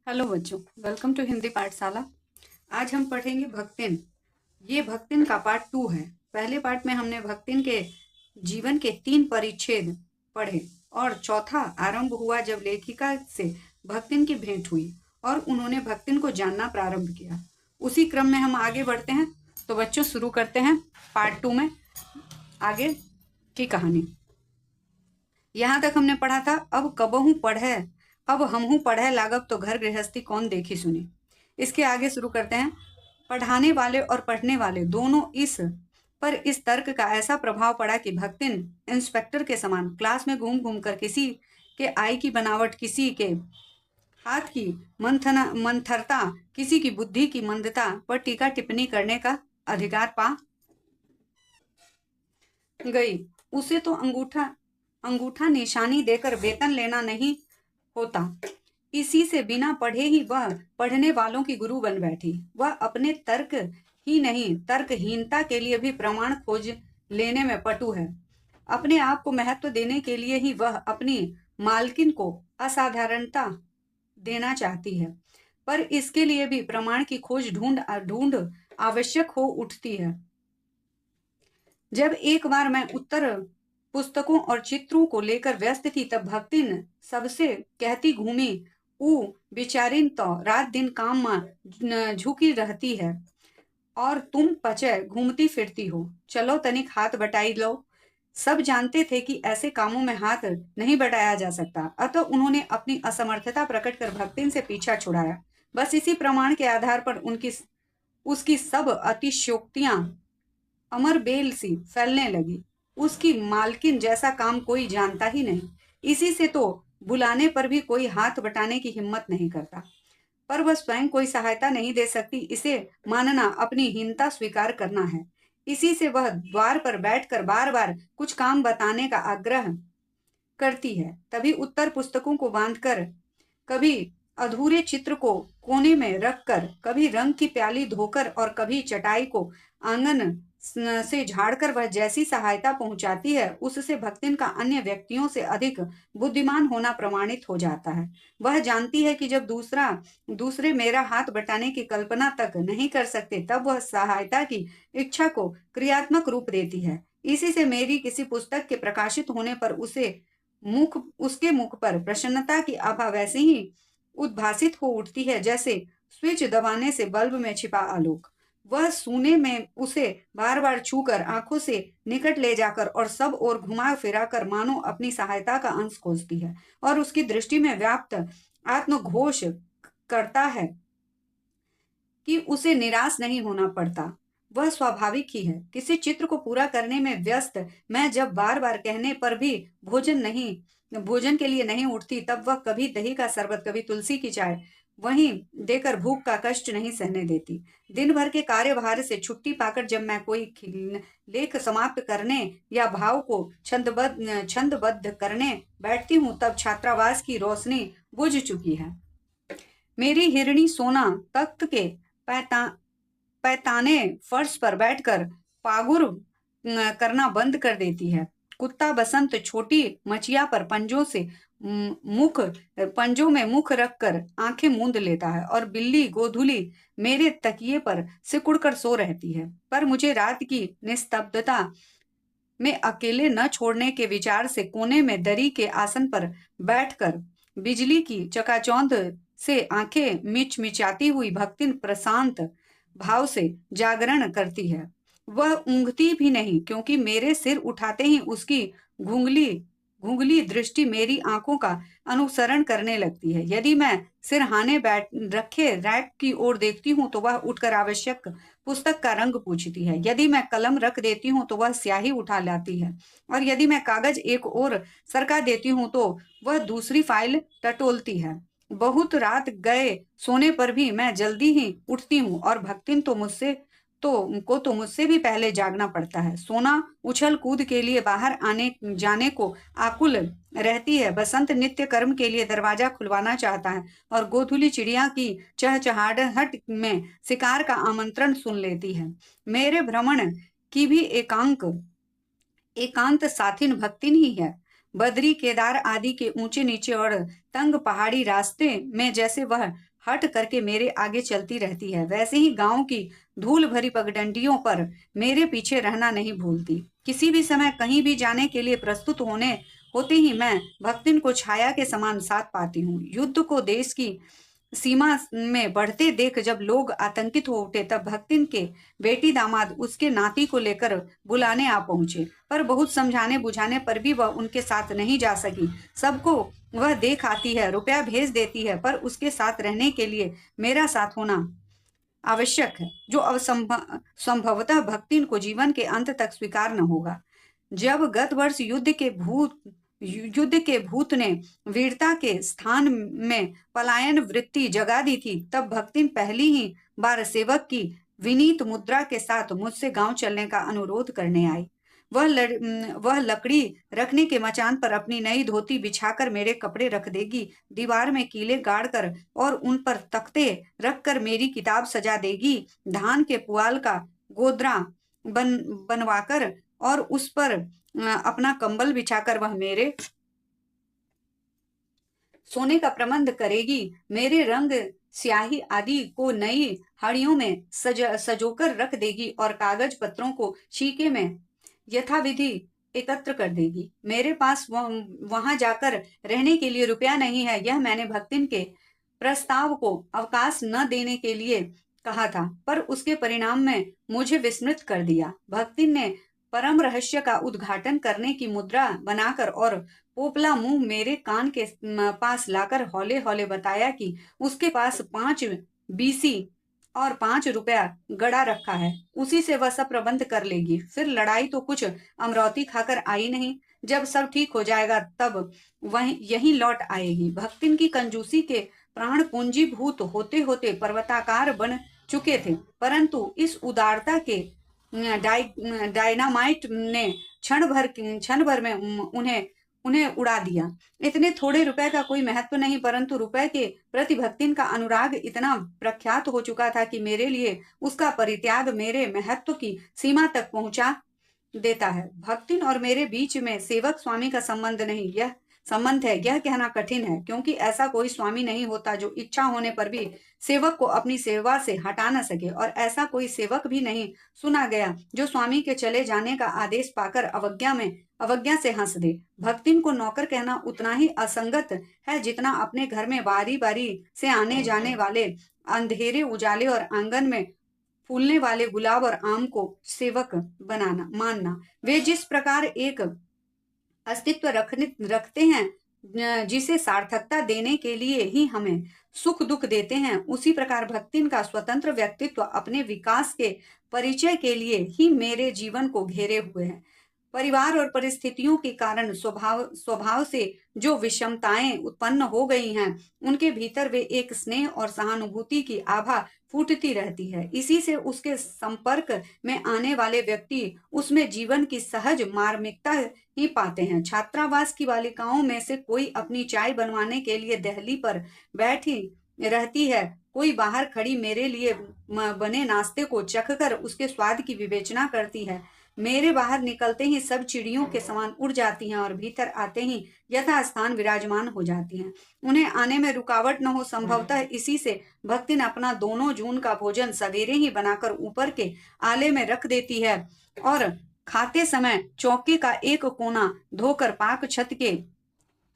Hello बच्चों, welcome to Hindi पाठशाला। आज हम पढ़ेंगे भक्तिन। ये भक्तिन का पार्ट 2 है। पहले पार्ट में हमने भक्तिन के जीवन के 3 परिच्छेद पढ़े और चौथा आरंभ हुआ जब लेखिका से भक्तिन की भेंट हुई और उन्होंने भक्तिन को जानना प्रारंभ किया। उसी क्रम में हम आगे बढ़ते हैं। तो बच्चों शुरू करते हैं पार्ट 2 में आगे की कहानी। यहाँ तक हमने पढ़ा था, अब हमहू पढ़े लागब तो घर गृहस्थी कौन देखी सुनी। इसके आगे शुरू करते हैं। पढ़ाने वाले और पढ़ने वाले दोनों इस तर्क का ऐसा प्रभाव पड़ा कि भक्तिन इंस्पेक्टर के समान क्लास में घूम घूम कर किसी के आई की बनावट, किसी के हाथ की मंथरता, किसी की बुद्धि की मंदता पर टीका टिप्पणी करने का अधिकार पा गई। उसे तो अंगूठा निशानी देकर वेतन लेना नहीं होता। इसी से बिना पढ़े ही वह पढ़ने वालों की गुरु बन बैठी। वह अपने तर्क ही नहीं, तर्कहीनता के लिए भी प्रमाण खोज लेने में पटु है। अपने आप को महत्व देने के लिए ही वह अपनी मालकिन को असाधारणता देना चाहती है, पर इसके लिए भी प्रमाण की खोज ढूंढ आवश्यक हो उठती है। जब एक बार मैं उत्तर पुस्तकों और चित्रों को लेकर व्यस्त थी, तब भक्तिन सबसे कहती घूमी, ऊ बिचारिन तो रात दिन काम में झुकी रहती है और तुम पचे घूमती फिरती हो। चलो तनिक हाथ बटाई लो। सब जानते थे कि ऐसे कामों में हाथ नहीं बटाया जा सकता, अतः उन्होंने अपनी असमर्थता प्रकट कर भक्तिन से पीछा छुड़ाया। बस इसी प्रमाण के आधार पर उसकी सब अतिशयोक्तियां अमर बेल सी फैलने लगी। उसकी मालकिन जैसा काम कोई जानता ही नहीं। इसी से तो बुलाने पर भी कोई हाथ बटाने की हिम्मत नहीं करता। पर वह स्वयं कोई सहायता नहीं दे सकती, इसे मानना अपनी हीनता स्वीकार करना है। इसी से वह द्वार पर बैठकर बार बार कुछ काम बताने का आग्रह करती है। तभी उत्तर पुस्तकों को बांधकर, कभी अधूरे चित्र को कोने में रखकर, कभी रंग की प्याली धोकर और कभी चटाई को आंगन से झाड़कर वह जैसी सहायता पहुंचाती है, उससे भक्तिन का अन्य व्यक्तियों से अधिक बुद्धिमान होना प्रमाणित हो जाता है। वह जानती है कि जब दूसरे मेरा हाथ बटाने की कल्पना तक नहीं कर सकते, तब वह सहायता की इच्छा को क्रियात्मक रूप देती है। इसी से मेरी किसी पुस्तक के प्रकाशित होने पर उसके मुख पर प्रसन्नता की आभा वैसे ही उद्भासित हो उठती है जैसे स्विच दबाने से बल्ब में छिपा आलोक। वह सूने में उसे बार बार छूकर, आंखों से निकट ले जाकर और सब ओर घुमा फिरा कर मानो अपनी सहायता का अंश खोजती है और उसकी दृष्टि में व्याप्त आत्मघोष करता है कि उसे निराश नहीं होना पड़ता। वह स्वाभाविक ही है। किसी चित्र को पूरा करने में व्यस्त मैं जब बार बार कहने पर भी भोजन के लिए नहीं उठती, तब वह कभी दही का शरबत, कभी तुलसी की चाय वहीं देकर भूख का कष्ट नहीं सहने देती। दिन भर के कार्यभार से छुट्टी पाकर जब मैं कोई लेख समाप्त करने या भाव को छंदबद्ध करने बैठती हूँ, तब छात्रावास की रोशनी बुझ चुकी है। मेरी हिरणी सोना तख्त के पैताने फर्श पर बैठकर पागुर करना बंद कर देती है। कुत्ता बसंत छोटी मचिया पर पंजों में मुख रखकर आंखें मूंद लेता है और बिल्ली गोधुली मेरे तकिए पर सिकुड़कर सो रहती है। पर मुझे रात की निस्तब्धता में अकेले न छोड़ने के विचार से कोने में दरी के आसन पर बैठकर बिजली की चकाचौंध से आंखें मिचमिचाती हुई भक्तिन प्रशांत भाव से जागरण करती है। वह ऊँघती भी नहीं, क्योंकि मेरे सिर उठाते ही उसकी घुंगली दृष्टि मेरी आंखों का अनुसरण करने लगती है। यदि मैं सिरहाने रखे रैक की ओर देखती हूँ, तो वह उठकर आवश्यक पुस्तक का रंग पूछती है। यदि मैं कलम रख देती हूँ, तो वह स्याही उठा लाती है और यदि मैं कागज एक ओर सरका देती हूँ, तो वह दूसरी फाइल टटोलती है। बहुत रात गए सोने पर भी मैं जल्दी ही उठती हूँ और भक्तिन तो मुझसे भी पहले जागना पड़ता है। सोना उछल कूद के लिए बाहर आने जाने को आकुल रहती है। बसंत नित्य कर्म के लिए दरवाजा खुलवाना चाहता है और गोधुली चिड़िया की चहचहाहट में शिकार का आमंत्रण सुन लेती है। मेरे भ्रमण की भी एकांत साथिन भक्तिन ही है। बद्री, केदार आदि के ऊंचे नीचे और तंग पहाड़ी रास्ते में जैसे वह हट करके मेरे आगे चलती रहती है, वैसे ही गांव की धूल भरी पगडंडियों पर मेरे पीछे रहना नहीं भूलती। किसी भी समय कहीं भी जाने के लिए प्रस्तुत होते ही मैं भक्तिन को छाया के समान साथ पाती हूँ। युद्ध को देश की सीमा में बढ़ते देख जब लोग आतंकित हो उठे, तब भक्तिन के बेटी दामाद उसके नाती को लेकर बुलाने आ पहुंचे, पर बहुत समझाने बुझाने पर भी वह उनके साथ नहीं जा सकी। सबको वह देख आती है, रुपया भेज देती है, पर उसके साथ रहने के लिए मेरा साथ होना आवश्यक है, जो अब संभवतः भक्तिन को जीवन के अंत तक स्वीकार न होगा। जब गत वर्ष युद्ध के भूत ने वीरता के स्थान में पलायन वृत्ति जगा दी थी, तब भक्तिन पहली ही बार सेवक की विनीत मुद्रा के साथ मुझसे गांव चलने का अनुरोध करने आई। वह लकड़ी रखने के मचान पर अपनी नई धोती बिछाकर मेरे कपड़े रख देगी, दीवार में कीले गाड़कर और उन पर तख्ते रखकर मेरी किताब सजा देगी, धान के पुआल का गोदरा बनवाकर और उस पर अपना कंबल बिछाकर वह मेरे सोने का प्रबंध करेगी, मेरे रंग स्याही आदि को नई हड़ियों में सजोकर रख देगी और कागज पत्रों को शीके में यथाविधि एकत्र कर देगी। मेरे पास वहां जाकर रहने के लिए रुपया नहीं है, यह मैंने भक्तिन के प्रस्ताव को अवकाश न देने के लिए कहा था, पर उसके परिणाम में मुझे विस्मृत कर दिया। भक्तिन ने परम रहस्य का उद्घाटन करने की मुद्रा बनाकर और पोपला मुंह मेरे कान के पास लाकर हौले हौले बताया कि उसके पास 5 बीसी और 5 रुपया गड़ा रखा है, उसी से वह सब प्रबंध कर लेगी। फिर लड़ाई तो कुछ अमरौती खाकर आई नहीं, जब सब ठीक हो जाएगा तब वह यहीं लौट आएगी। भक्तिन की कंजूसी के प्राण पूंजीभूत होते होते पर्वताकार बन चुके थे, परंतु इस उदारता के डायनामाइट ने क्षण भर में उन्हें उड़ा दिया। इतने थोड़े रुपए का कोई महत्व नहीं, परंतु रुपए के प्रति भक्तिन का अनुराग इतना प्रख्यात हो चुका था कि मेरे लिए उसका परित्याग मेरे महत्व की सीमा तक पहुंचा देता है। भक्तिन और मेरे बीच में सेवक स्वामी का संबंध नहीं, यह संबंध है, यह कहना कठिन है, क्योंकि ऐसा कोई स्वामी नहीं होता जो इच्छा होने पर भी सेवक को अपनी सेवा से हटा न सके, और ऐसा कोई सेवक भी नहीं सुना गया जो स्वामी के चले जाने का आदेश पाकर अवज्ञा से हंस दे। भक्तिन को नौकर कहना उतना ही असंगत है जितना अपने घर में बारी बारी से आने जाने वाले अंधेरे उजाले और आंगन में फूलने वाले गुलाब और आम को सेवक मानना। वे जिस प्रकार एक अस्तित्व रखते हैं जिसे सार्थकता देने के लिए ही हमें सुख दुख देते हैं, उसी प्रकार भक्तिन का स्वतंत्र व्यक्तित्व अपने विकास के परिचय के लिए ही मेरे जीवन को घेरे हुए है। परिवार और परिस्थितियों के कारण स्वभाव से जो विषमताएं उत्पन्न हो गई हैं, उनके भीतर वे एक स्नेह और सहानुभूति की आभा फूटती रहती है। इसी से उसके संपर्क में आने वाले व्यक्ति उसमें जीवन की सहज मार्मिकता ही पाते हैं। छात्रावास की बालिकाओं में से कोई अपनी चाय बनवाने के लिए दहली पर बैठी रहती है, कोई बाहर खड़ी मेरे लिए बने नाश्ते को चखकर उसके स्वाद की विवेचना करती है। मेरे बाहर निकलते ही सब चिड़ियों के समान उड़ जाती हैं और भीतर आते ही यथास्थान विराजमान हो जाती हैं। उन्हें आने में रुकावट न हो, संभवतः इसी से भक्तिन अपना 2 जून का भोजन सवेरे ही बनाकर ऊपर के आले में रख देती है और खाते समय चौके का एक कोना धोकर पाक छत के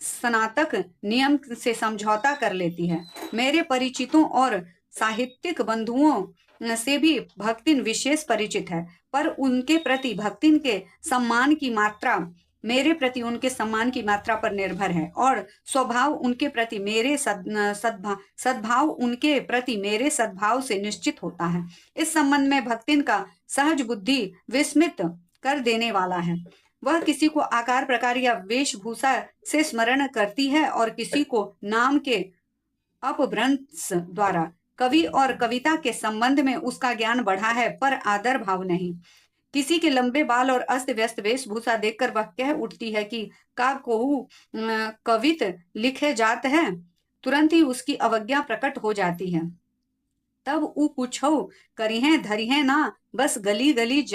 स्नातक नियम से समझौता कर लेती है। मेरे परिचितों और साहित्यिक बंधुओं से भी भक्तिन विशेष परिचित है, पर उनके प्रति भक्तिन के सम्मान की मात्रा मेरे प्रति उनके सम्मान की मात्रा पर निर्भर है, और स्वभाव उनके प्रति मेरे सद्भाव उनके प्रति मेरे सद्भाव से निश्चित होता है। इस संबंध में भक्तिन का सहज बुद्धि विस्मित कर देने वाला है। वह किसी को आकार प्रकार या वेशभूषा से स्मरण करती है और किसी को नाम के अपभ्रंश द्वारा। कवि और कविता के संबंध में उसका ज्ञान बढ़ा है, पर आदर भाव नहीं। किसी के लंबे बाल और अस्त व्यस्त वेशभूषा देखकर वह कह उठती है कि का कोहू कवित लिखे जात है, तुरंत ही उसकी अवज्ञा प्रकट हो जाती है। तब ऊ पूछो करी है धरी है ना, बस गली गली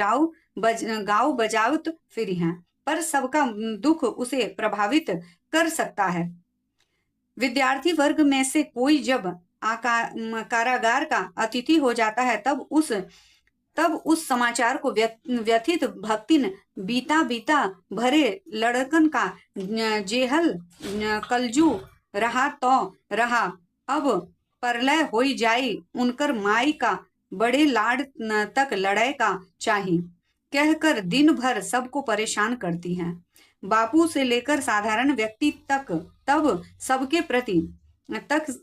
गाओ बजाउत फिरी हैं, पर सबका दुख उसे प्रभावित कर सकता है। विद्यार्थी वर्ग में से कोई जब कारागार का अतिथि हो जाता है, तब उस समाचार को व्यथित भक्तिन बीता बीता भरे लड़कन का जेहल कलजू रहा तो रहा, अब परलय होई जाई उनकर माई का बड़े लाड तक लड़ाई का चाही, कहकर दिन भर सबको परेशान करती हैं। बापू से लेकर साधारण व्यक्ति तब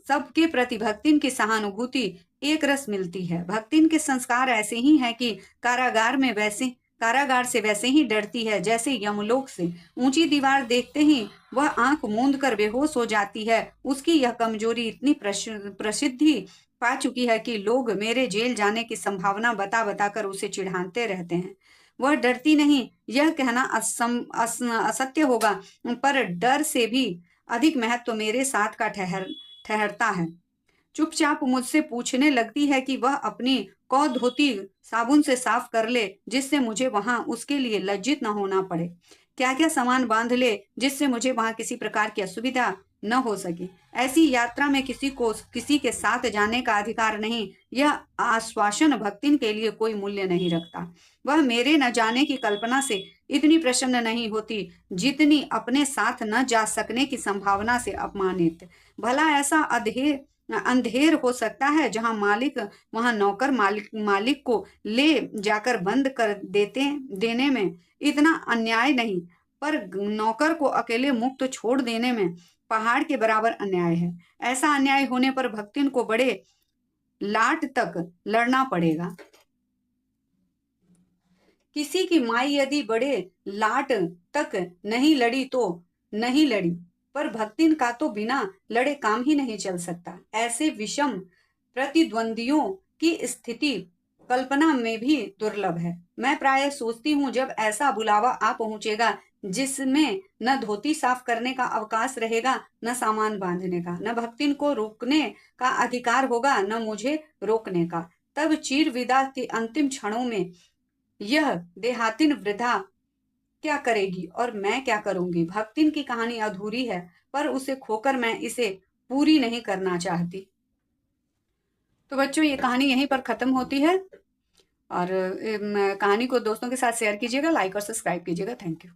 सबके प्रति भक्तिन की सहानुभूति एक रस मिलती है। भक्तिन के संस्कार ऐसे ही हैं कि कारागार से वैसे ही डरती है जैसे यमलोक से। ऊंची दीवार देखते ही वह आंख मूंद कर बेहोश हो जाती है। उसकी यह कमजोरी इतनी प्रसिद्धि पा चुकी है कि लोग मेरे जेल जाने की संभावना बता बताकर उसे चिढ़ाते रहते हैं। वह डरती नहीं, यह कहना असत्य होगा, पर डर से भी अधिक महत्व मेरे साथ का ठहरता है। चुपचाप मुझसे पूछने लगती है कि वह अपनी कौ धोती साबुन से साफ कर ले, जिससे मुझे वहां उसके लिए लज्जित न होना पड़े। क्या क्या सामान बांध ले जिससे मुझे वहां किसी प्रकार की असुविधा न हो सके। ऐसी यात्रा में किसी के साथ जाने का अधिकार नहीं। यह आश्वासन भक्तिन के लिए कोई मूल्य नहीं रखता। वह मेरे न जाने की कल्पना से इतनी प्रसन्न नहीं होती जितनी अपने साथ न जा सकने की संभावना से अपमानित। भला ऐसा अंधेर हो सकता है जहां मालिक वहां नौकर मालिक को ले जाकर बंद कर देने में इतना अन्याय नहीं, पर नौकर को अकेले मुक्त छोड़ देने में पहाड़ के बराबर अन्याय है। ऐसा अन्याय होने पर भक्तिन को बड़े लाट तक लड़ना पड़ेगा। किसी की माई यदि बड़े लाट तक नहीं लड़ी तो नहीं लड़ी, पर भक्तिन का तो बिना लड़े काम ही नहीं चल सकता। ऐसे विषम प्रतिद्वंदियों की स्थिति कल्पना में भी दुर्लभ है। मैं प्रायः सोचती हूँ जब ऐसा बुलावा आ पहुंचेगा जिसमें न धोती साफ करने का अवकाश रहेगा, न सामान बांधने का, न भक्तिन को रोकने का अधिकार होगा, न मुझे रोकने का, तब चीर विदा के अंतिम क्षणों में यह देहातिन वृद्धा क्या करेगी और मैं क्या करूंगी। भक्तिन की कहानी अधूरी है, पर उसे खोकर मैं इसे पूरी नहीं करना चाहती। तो बच्चों, ये कहानी यहीं पर खत्म होती है और कहानी को दोस्तों के साथ शेयर कीजिएगा, लाइक और सब्सक्राइब कीजिएगा। Thank you.